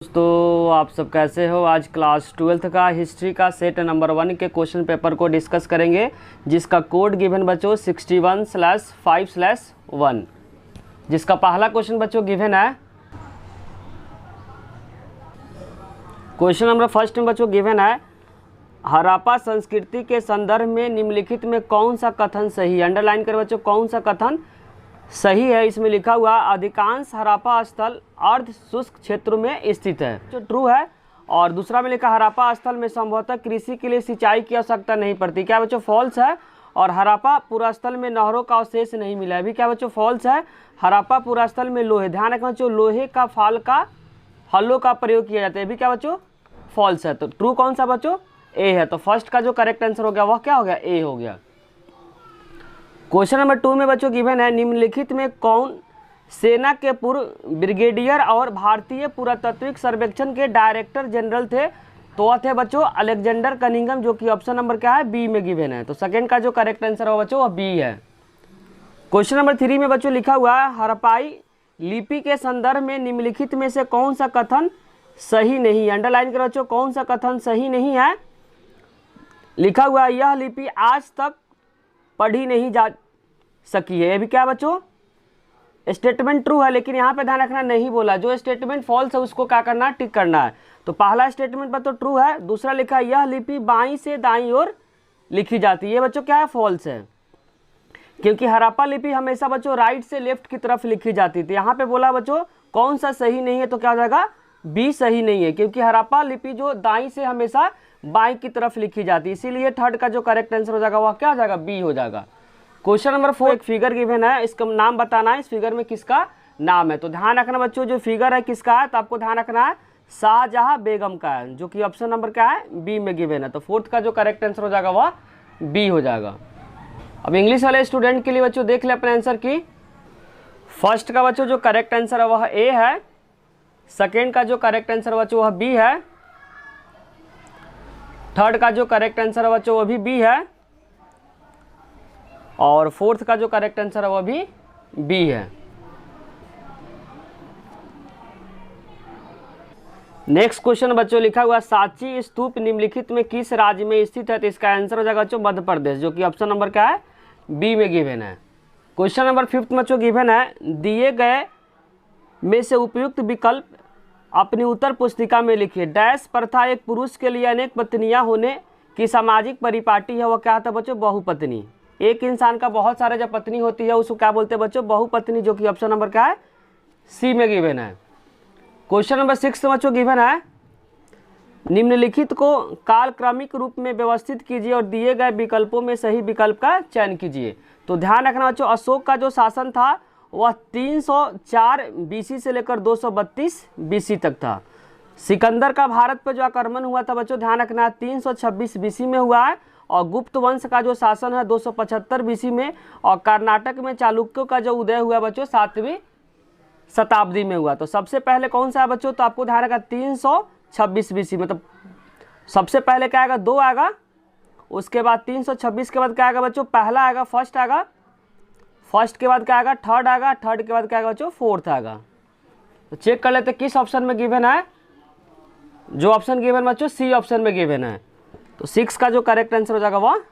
दोस्तों आप सब कैसे हो। आज क्लास 12th का हिस्ट्री का सेट नंबर 1 के क्वेश्चन पेपर को डिस्कस करेंगे, जिसका कोड गिवन बच्चों 61/5/1। जिसका पहला क्वेश्चन बच्चों गिवन है, क्वेश्चन नंबर फर्स्ट में बच्चों गिवन है, हड़प्पा संस्कृति के संदर्भ में निम्नलिखित में कौन सा कथन सही है। अंडरलाइन कर बच्चों, कौन सा कथन सही है। इसमें लिखा हुआ अधिकांश हड़प्पा स्थल अर्ध शुष्क क्षेत्रों में स्थित है, जो ट्रू है। और दूसरा में लिखा हड़प्पा स्थल में संभवतः कृषि के लिए सिंचाई की आवश्यकता नहीं पड़ती, क्या बच्चों फॉल्स है। और हड़प्पा पुरास्थल में नहरों का अवशेष नहीं मिला है, भी क्या बच्चों फॉल्स है। हड़प्पा पुरास्थल में लोहे, ध्यान रखना बच्चों, लोहे का फाल का हलों का प्रयोग किया जाता है, भी क्या बच्चों फॉल्स है। तो ट्रू कौन सा बच्चों, ए है। तो फर्स्ट का जो करेक्ट आंसर हो गया वह क्या हो गया, ए हो गया। क्वेश्चन नंबर 2 में बच्चों गिवन है, निम्नलिखित में कौन सेना के पूर्व ब्रिगेडियर और भारतीय पुरातात्विक सर्वेक्षण के डायरेक्टर जनरल थे। तो वह थे बच्चों अलेक्जेंडर कनिंघम, जो कि ऑप्शन नंबर क्या है, बी में गिवन है। तो सेकंड का जो करेक्ट आंसर होगा बच्चों वह बी है। क्वेश्चन नंबर 3 में बच्चों लिखा हुआ है, हड़प्पाई लिपि के संदर्भ में निम्नलिखित में से कौन सा कथन सही नहीं है। अंडरलाइन करो बच्चों, कौन सा कथन सही नहीं है। लिखा हुआ है, यह लिपि आज तक पढ़ी नहीं जा सकी है। ये भी क्या बच्चों स्टेटमेंट ट्रू है, लेकिन यहाँ पे ध्यान रखना नहीं बोला, जो स्टेटमेंट फॉल्स है उसको क्या करना है, टिक करना है। तो पहला स्टेटमेंट पर तो ट्रू है। दूसरा लिखा है, यह लिपि बाईं से दाईं ओर लिखी जाती है, ये बच्चों क्या है फॉल्स है, क्योंकि हड़प्पा लिपि हमेशा बच्चों राइट से लेफ्ट की तरफ लिखी जाती थी। यहाँ पे बोला बच्चों कौन सा सही नहीं है, तो क्या हो जाएगा, बी सही नहीं है, क्योंकि हड़प्पा लिपि जो दाईं से हमेशा बाईं की तरफ लिखी जाती है, इसीलिए थर्ड का जो करेक्ट आंसर हो जाएगा वह क्या हो जाएगा, बी हो जाएगा। क्वेश्चन नंबर 4, एक फिगर गिवन है, इसका नाम बताना है, इस फिगर में किसका नाम है। तो ध्यान रखना बच्चों, जो फिगर है किसका है, तो आपको ध्यान रखना है शाहजहां बेगम का है, जो कि ऑप्शन नंबर क्या है, बी में गिवन है। तो फोर्थ का जो करेक्ट आंसर हो जाएगा वह बी हो जाएगा। अब इंग्लिश वाले स्टूडेंट के लिए बच्चों देख ले अपने आंसर की। फर्स्ट का बच्चों जो करेक्ट आंसर है वह ए है, सेकेंड का जो करेक्ट आंसर बच्चों वह बी है, थर्ड का जो करेक्ट आंसर है बच्चों वह भी बी है, और फोर्थ का जो करेक्ट आंसर है वह भी बी है। नेक्स्ट क्वेश्चन बच्चों लिखा हुआ, सांची स्तूप निम्नलिखित में किस राज्य में स्थित है। तो इसका आंसर हो जाएगा बच्चों मध्य प्रदेश, जो कि ऑप्शन नंबर क्या है, बी में गिवन है। क्वेश्चन नंबर 5 बच्चों गिवन है, दिए गए में से उपयुक्त विकल्प अपनी उत्तर पुस्तिका में लिखिए। डैश प्रथा एक पुरुष के लिए अनेक पत्नियां होने की सामाजिक परिपाटी है, वह क्या था बच्चों, बहुपत्नी। एक इंसान का बहुत सारे जब पत्नी होती है उसको क्या बोलते हैं बच्चों, बहुपत्नी, जो कि ऑप्शन नंबर क्या है, सी में गिवन है। क्वेश्चन नंबर 6 बच्चों गिवन है, निम्नलिखित को कालक्रमिक रूप में व्यवस्थित कीजिए और दिए गए विकल्पों में सही विकल्प का चयन कीजिए। तो ध्यान रखना बच्चों, अशोक का जो शासन था वह 304 बीसी से लेकर 232 बीसी तक था। सिकंदर का भारत पर जो आक्रमण हुआ था बच्चों ध्यान रखना 326 बीसी में हुआ है, और गुप्त वंश का जो शासन है 275 बीसी में, और कर्नाटक में चालुक्यों का जो उदय हुआ बच्चों 7वीं शताब्दी में हुआ। तो सबसे पहले कौन सा है बच्चों, तो आपको ध्यान रखना 326 बीसी, मतलब सबसे पहले क्या आएगा, 2 आएगा, उसके बाद 326 के बाद क्या आएगा बच्चों, पहला आएगा, फर्स्ट आएगा, फर्स्ट के बाद क्या आएगा, थर्ड आएगा, थर्ड के बाद क्या आएगा बच्चों, फोर्थ आएगा। तो चेक कर लेते किस ऑप्शन में गिवन है। जो ऑप्शन गिवन बच्चों सी ऑप्शन में गिवन है, तो 6 का जो करेक्ट आंसर हो जाएगा वह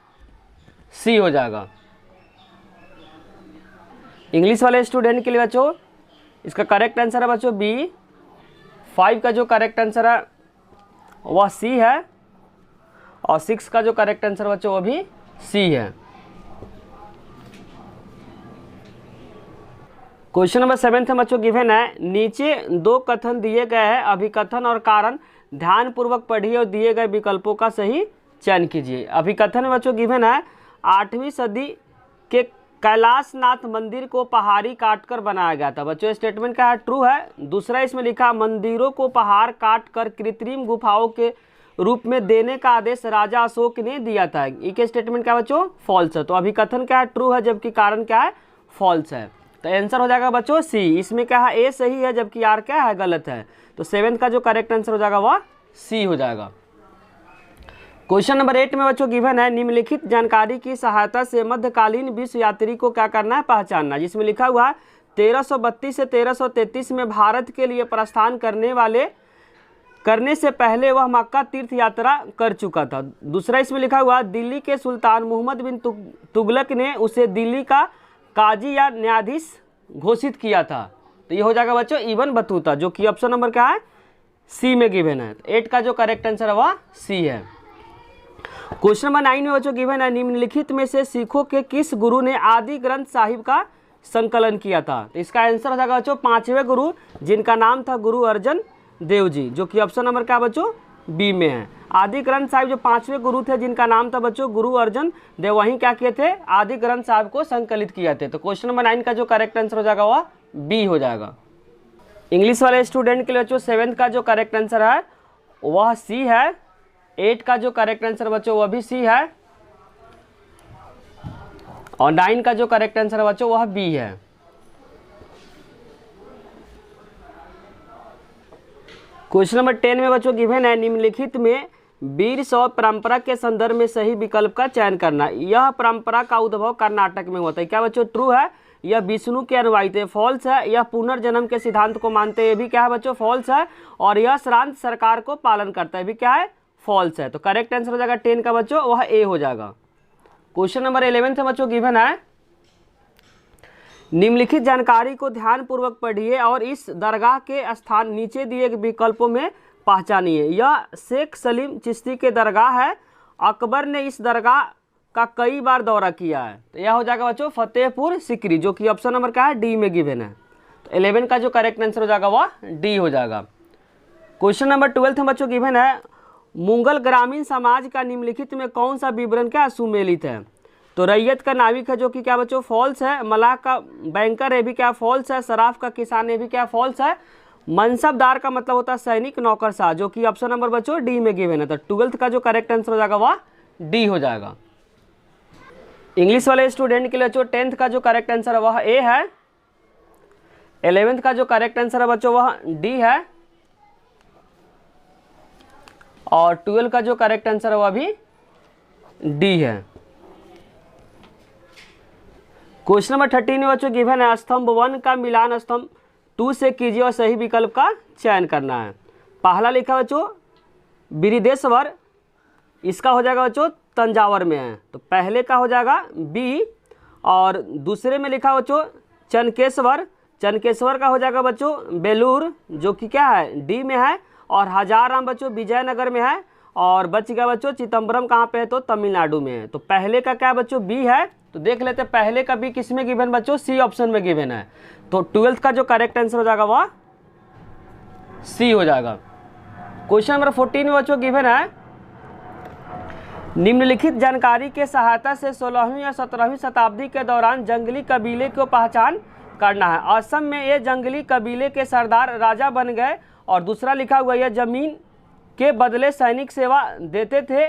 सी हो जाएगा। इंग्लिश वाले स्टूडेंट के लिए बच्चों इसका करेक्ट आंसर है बच्चों बी। 5 का जो करेक्ट आंसर है वह सी है, और 6 का जो करेक्ट आंसर बच्चों वह भी सी है। क्वेश्चन नंबर 7 में बच्चों गिवन है, नीचे 2 कथन दिए गए हैं, अभिकथन और कारण ध्यानपूर्वक पढ़िए और दिए गए विकल्पों का सही चयन कीजिए। अभिकथन में बच्चों गिवन है, 8वीं सदी के कैलाशनाथ मंदिर को पहाड़ी काटकर बनाया गया था। बच्चों स्टेटमेंट क्या है, ट्रू है। दूसरा इसमें लिखा, मंदिरों को पहाड़ काटकर कृत्रिम गुफाओं के रूप में देने का आदेश राजा अशोक ने दिया था। ये स्टेटमेंट क्या बच्चों, फॉल्स है। तो अभिकथन क्या है, ट्रू है, जबकि कारण क्या है, फॉल्स है। तो आंसर हो जाएगा बच्चों सी। इसमें क्या है, ए सही है, जबकि आर क्या है, गलत है। तो 7 का जो करेक्ट आंसर हो जाएगा वह सी हो जाएगा। क्वेश्चन नंबर 8 में बच्चों गिवन है, निम्नलिखित जानकारी की सहायता से मध्यकालीन विश्व यात्री को क्या करना है, पहचानना। जिसमें लिखा हुआ है 1332 से 1333 में भारत के लिए प्रस्थान करने वाले करने से पहले वह मक्का तीर्थ यात्रा कर चुका था। दूसरा इसमें लिखा हुआ दिल्ली के सुल्तान मोहम्मद बिन तुगलक ने उसे दिल्ली का काजी या न्यायाधीश घोषित किया था। तो ये हो जाएगा बच्चों इब्न बतूता, जो कि ऑप्शन नंबर क्या है, सी में गिवन है। 8 का जो करेक्ट आंसर है वह सी है। क्वेश्चन नंबर 9 में बच्चों गिवन है निम्नलिखित में से सिखों के किस गुरु ने आदि ग्रंथ साहिब का संकलन किया था। तो इसका आंसर हो जाएगा बच्चों 5वें गुरु, जिनका नाम था गुरु अर्जन देव जी, जो कि ऑप्शन नंबर क्या बच्चों बी में है। आदि ग्रंथ साहिब जो 5वें गुरु थे जिनका नाम था बच्चों गुरु अर्जन देव, वहीं क्या किए थे, आदि ग्रंथ साहिब को संकलित किए थे। तो क्वेश्चन नंबर 9 का जो करेक्ट आंसर हो जाएगा वह बी हो जाएगा। इंग्लिश वाले स्टूडेंट के लिए बच्चों 7th का जो करेक्ट आंसर है वह सी है। 8 का जो करेक्ट आंसर बच्चों वह भी सी है, और 9 का जो करेक्ट आंसर है बच्चों वह बी है। क्वेश्चन नंबर 10 में बच्चों गिवन है निम्नलिखित में वीर शैव परंपरा के संदर्भ में सही विकल्प का चयन करना। यह परंपरा का उद्भव कर्नाटक में होता है। क्या बच्चों ट्रू है, यह विष्णु के अनुयायी थे, फॉल्स है, यह पुनर्जन्म के सिद्धांत को मानते हैं, ये भी क्या है बच्चों फॉल्स है, और यह श्रांत सरकार को पालन करता है, भी क्या है फॉल्स है। तो करेक्ट आंसर हो जाएगा 10 का बच्चों वह ए हो जाएगा। क्वेश्चन नंबर 11 में बच्चों गिवन है निम्नलिखित जानकारी को ध्यानपूर्वक पढ़िए और इस दरगाह के स्थान नीचे दिए गए विकल्पों में पहचानिए। यह शेख सलीम चिश्ती के दरगाह है। अकबर ने इस दरगाह का कई बार दौरा किया है। तो यह हो जाएगा बच्चों फतेहपुर सिकरी, जो कि ऑप्शन नंबर क्या है डी में गिवन है। तो 11 का जो करेक्ट आंसर हो जाएगा वह डी हो जाएगा। क्वेश्चन नंबर 12 में बच्चों गिवन है मुगल ग्रामीण समाज का निम्नलिखित में कौन सा विवरण क्या सुमेलित है। तो रैयत का नाविक है, जो कि क्या बच्चों फॉल्स है। मलाह का बैंकर है, भी क्या फॉल्स है। सराफ का किसान है, भी क्या फॉल्स है। मनसबदार का मतलब होता है सैनिक नौकरशाह, जो कि ऑप्शन नंबर बच्चों डी में गिवन है। तो 12th का जो करेक्ट आंसर हो जाएगा वह डी हो जाएगा। इंग्लिश वाले स्टूडेंट के लिए बच्चों 10th का जो करेक्ट आंसर है वह ए है। 11th का जो करेक्ट आंसर है बच्चों वह डी है, और 12 का जो करेक्ट आंसर है वह भी डी है। क्वेश्चन नंबर 13 में बच्चों गिवन है स्तंभ 1 का मिलान स्तंभ 2 से कीजिए और सही विकल्प का चयन करना है। पहला लिखा बच्चों बिरिदेश्वर, इसका हो जाएगा बच्चों तंजावर में है, तो पहले का हो जाएगा बी। और दूसरे में लिखा बच्चों चनकेश्वर, चनकेश्वर का हो जाएगा बच्चों बेलूर, जो कि क्या है डी में है। और हजाराम बच्चों विजयनगर में है। और बच गया बच्चों चिदम्बरम कहाँ पे है, तो तमिलनाडु में है। तो पहले का क्या बच्चों बी है, तो देख लेते हैं पहले का बी किस में गिवन बच्चों सी ऑप्शन में गिवन है। तो 12th का जो करेक्ट आंसर हो जाएगा वह सी हो जाएगा। क्वेश्चन नंबर 14 में बच्चों गिवन है निम्नलिखित जानकारी के सहायता से 16वीं या 17वीं शताब्दी के दौरान जंगली कबीले को पहचान करना है। असम में ये जंगली कबीले के सरदार राजा बन गए। और दूसरा लिखा हुआ यह जमीन के बदले सैनिक सेवा देते थे।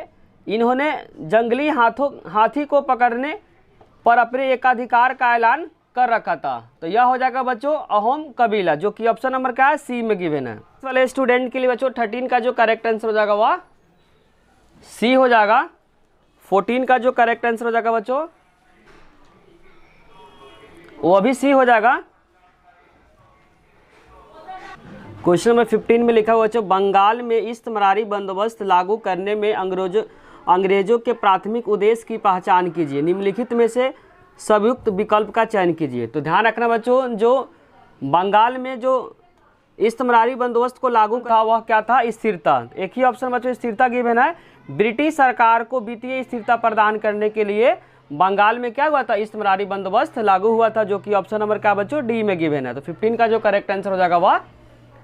इन्होंने जंगली हाथी को पकड़ने पर अपने एकाधिकार का ऐलान कर रखा था। तो यह हो जाएगा बच्चों अहोम कबीला, जो कि ऑप्शन नंबर क्या है सी में गिवन है। इस वाले स्टूडेंट के लिए बच्चों 13 का जो करेक्ट आंसर हो जाएगा वह सी हो जाएगा। 14 का जो करेक्ट आंसर हो जाएगा बच्चों वो भी सी हो जाएगा। क्वेश्चन नंबर 15 में लिखा हुआ बच्चों बंगाल में इस्तमरारी बंदोबस्त लागू करने में अंग्रेजों के प्राथमिक उद्देश्य की पहचान कीजिए। निम्नलिखित में से संयुक्त विकल्प का चयन कीजिए। तो ध्यान रखना बच्चों जो बंगाल में जो इस्तमरारी बंदोबस्त को लागू था वह क्या था, स्थिरता। एक ही ऑप्शन बच्चों स्थिरता गिवन है। ब्रिटिश सरकार को वित्तीय स्थिरता प्रदान करने के लिए बंगाल में क्या हुआ था, इस्तमरारी बंदोबस्त लागू हुआ था, जो कि ऑप्शन नंबर क्या बच्चों डी में गिवन है। तो 15 का जो करेक्ट आंसर हो जाएगा वह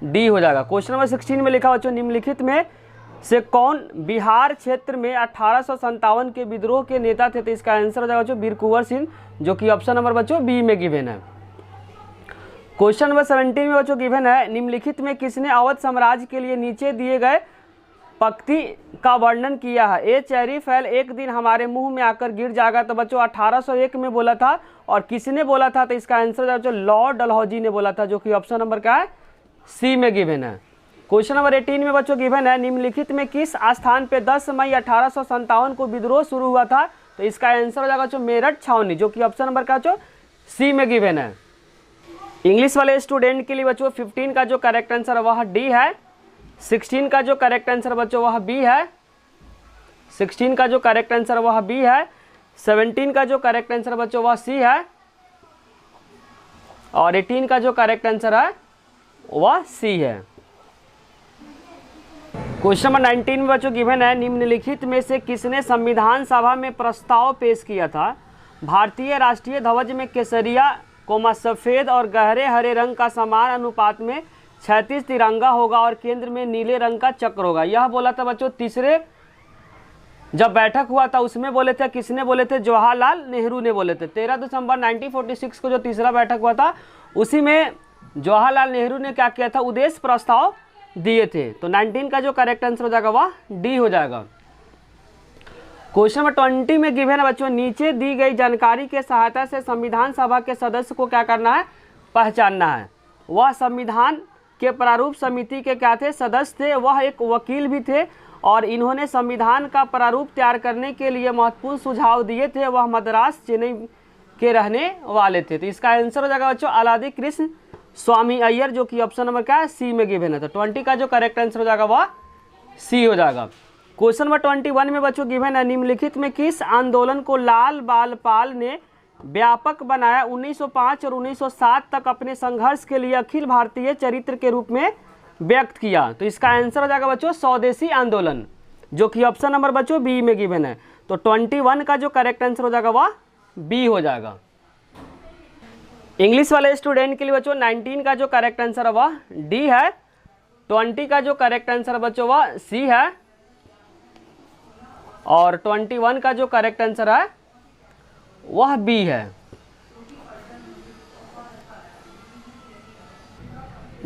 डी हो जाएगा। क्वेश्चन नंबर 16 में लिखा बच्चों निम्नलिखित में से कौन बिहार क्षेत्र में 1857 के विद्रोह के नेता थे। तो इसका आंसर हो जाएगा बच्चों वीर कुंवर सिंह, जो कि ऑप्शन नंबर बच्चों बी में गिवन है। क्वेश्चन नंबर 17 में बच्चों गिवन है निम्नलिखित में किसने अवध साम्राज्य के लिए नीचे दिए गए पंक्ति का वर्णन किया है। ए चेरी फैल एक दिन हमारे मुंह में आकर गिर जाएगा। तो बच्चों 1801 में बोला था। और किसने बोला था, तो इसका आंसर बच्चों लॉर्ड डलहौजी ने बोला था, जो कि ऑप्शन नंबर क्या है सी में गिवन है। क्वेश्चन नंबर 18 में बच्चों गिवन है निम्नलिखित में किस स्थान पे 10 मई 1857 को विद्रोह शुरू हुआ था। तो इसका आंसर हो जाएगा बच्चों मेरठ छावनी, जो कि ऑप्शन नंबर क्या बच्चों सी में गिवन है। इंग्लिश वाले स्टूडेंट के लिए बच्चों 15 का जो करेक्ट आंसर है वह डी है। 16 का जो करेक्ट आंसर बच्चों वह बी है। 16 का जो करेक्ट आंसर वह बी है। 17 का जो करेक्ट आंसर बच्चों वह सी है। और 18 का जो करेक्ट आंसर है वह सी है। क्वेश्चन नंबर 19 में बच्चों गिवन है, निम्नलिखित में से किसने संविधान सभा में प्रस्ताव पेश किया था, भारतीय राष्ट्रीय ध्वज में केसरिया सफेद और गहरे हरे रंग का समान अनुपात में 36 तिरंगा होगा और केंद्र में नीले रंग का चक्र होगा। यह बोला था बच्चों तीसरे जब बैठक हुआ था उसमें बोले थे, किसने बोले थे, जवाहरलाल नेहरू ने बोले थे। 13 दिसंबर 1946 को जो तीसरा बैठक हुआ था उसी में जवाहरलाल नेहरू ने क्या किया था, उद्देश्य प्रस्ताव दिए थे। तो 19 का जो करेक्ट आंसर हो जाएगा वह डी हो जाएगा। क्वेश्चन नंबर 20 में गिवन है बच्चों, नीचे दी गई जानकारी के सहायता से संविधान सभा के सदस्य को क्या करना है, पहचानना है। वह संविधान के प्रारूप समिति के क्या थे, सदस्य थे। वह एक वकील भी थे और इन्होंने संविधान का प्रारूप तैयार करने के लिए महत्वपूर्ण सुझाव दिए थे। वह मद्रास चेन्नई के रहने वाले थे। तो इसका आंसर हो जाएगा बच्चों अलादी कृष्ण स्वामी अय्यर, जो कि ऑप्शन नंबर क्या है, सी में गिवन है। तो 20 का जो करेक्ट आंसर हो जाएगा वह सी हो जाएगा। क्वेश्चन नंबर 21 में बच्चों गिवन है, निम्नलिखित में किस आंदोलन को लाल बाल पाल ने व्यापक बनाया, 1905 और 1907 तक अपने संघर्ष के लिए अखिल भारतीय चरित्र के रूप में व्यक्त किया। तो इसका आंसर हो जाएगा बच्चों स्वदेशी आंदोलन, जो कि ऑप्शन नंबर बच्चों बी में गिवन है। तो 21 का जो करेक्ट आंसर हो जाएगा वह बी हो जाएगा। इंग्लिश वाले स्टूडेंट के लिए बच्चों 19 का जो करेक्ट आंसर है वह डी है। 20 का जो करेक्ट आंसर है बच्चों वह सी है। और 21 का जो करेक्ट आंसर है वह बी है।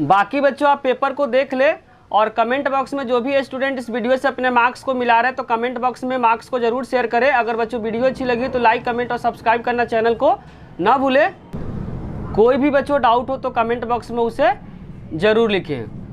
बाकी बच्चों आप पेपर को देख ले और कमेंट बॉक्स में जो भी स्टूडेंट इस वीडियो से अपने मार्क्स को मिला रहे हैं तो कमेंट बॉक्स में मार्क्स को जरूर शेयर करें। अगर बच्चों वीडियो अच्छी लगी तो लाइक कमेंट और सब्सक्राइब करना चैनल को ना भूलें। कोई भी बच्चों डाउट हो तो कमेंट बॉक्स में उसे जरूर लिखें।